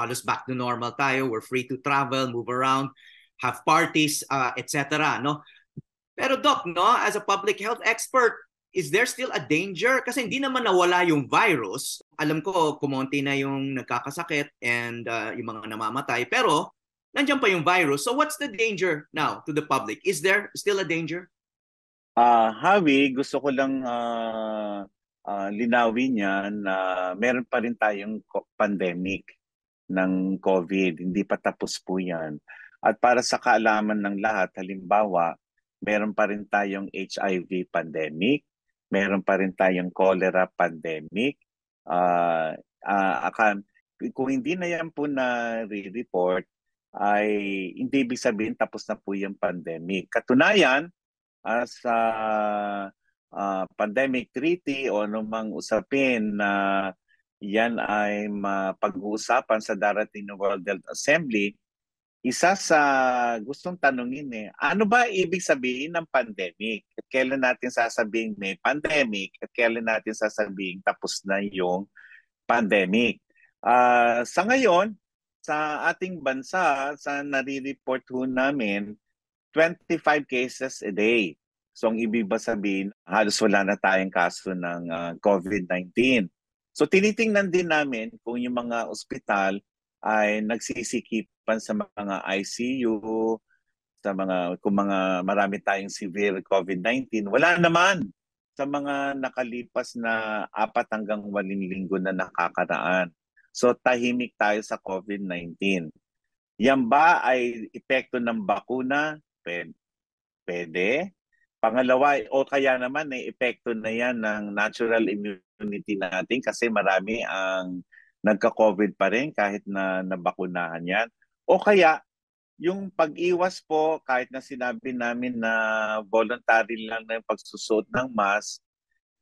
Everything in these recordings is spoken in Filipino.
halos back to normal tayo. We're free to travel, move around, have parties, etc. No? Pero Doc, no, as a public health expert, is there still a danger? Kasi hindi naman nawala yung virus. Alam ko, kumonti na yung nagkakasakit and yung mga namamatay. Pero, nandiyan pa yung virus. So what's the danger now to the public? Is there still a danger? Javi, gusto ko lang linawin yan na meron pa rin tayong pandemic ng COVID. Hindi pa tapos po yan. At para sa kaalaman ng lahat, halimbawa, meron pa rin tayong HIV pandemic, meron pa rin tayong cholera pandemic. Uh, kung hindi na yan po na report ay hindi ibig sabihin tapos na po yung pandemic. Katunayan, sa pandemic treaty o anumang usapin na yan ay mapag-uusapan sa darating na World Health Assembly, isa sa gustong tanungin ano ba ibig sabihin ng pandemic? At kailan natin sasabihin may pandemic? At kailan natin sasabihin tapos na yung pandemic? Sa ngayon, sa ating bansa, sa nare-report ho namin, 25 cases a day. So ang ibig ba sabihin, halos wala na tayong kaso ng COVID-19. So tinitingnan din namin kung yung mga ospital ay nagsisikipan sa mga ICU, sa kung marami tayong severe COVID-19. Wala naman sa mga nakalipas na 4 hanggang 8 linggo na nakakaraan. So tahimik tayo sa COVID-19. Yan ba ay epekto ng bakuna? Pwede. Pangalawa, o kaya naman epekto na yan ng natural immunity natin kasi marami ang nagka-COVID pa rin kahit na nabakunahan yan. O kaya, yung pag-iwas po, kahit na sinabi namin na voluntary lang na yung pagsusuot ng mask,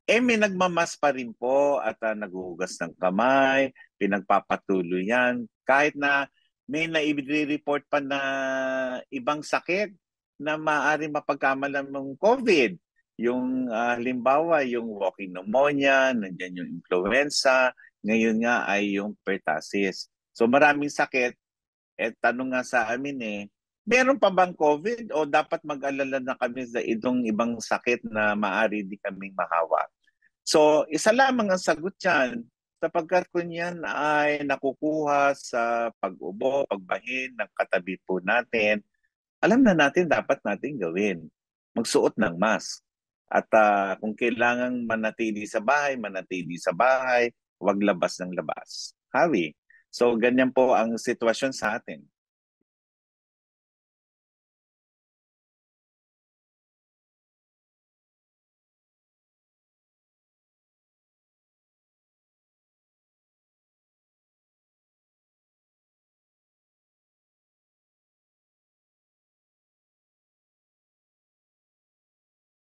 may nagmamas pa rin po at naghuhugas ng kamay, pinagpapatuloy yan. Kahit na may nai-report pa na ibang sakit na maaari mapagkamalan ng COVID. Yung halimbawa, yung walking pneumonia, nandiyan yung influenza, ngayon nga ay yung pertussis. So maraming sakit. Tanong nga sa amin meron pa bang COVID o dapat mag-alala na kami sa itong ibang sakit na maaari di kaming mahawa? So isa lamang ang sagot yan sapagkat kung yan ay nakukuha sa pag-ubo, pagbahin ng katabi po natin, alam na natin dapat natin gawin. Magsuot ng mask. At kung kailangang manatili sa bahay, manatili sa bahay, huwag labas ng labas. Hawi. So ganyan po ang sitwasyon sa atin.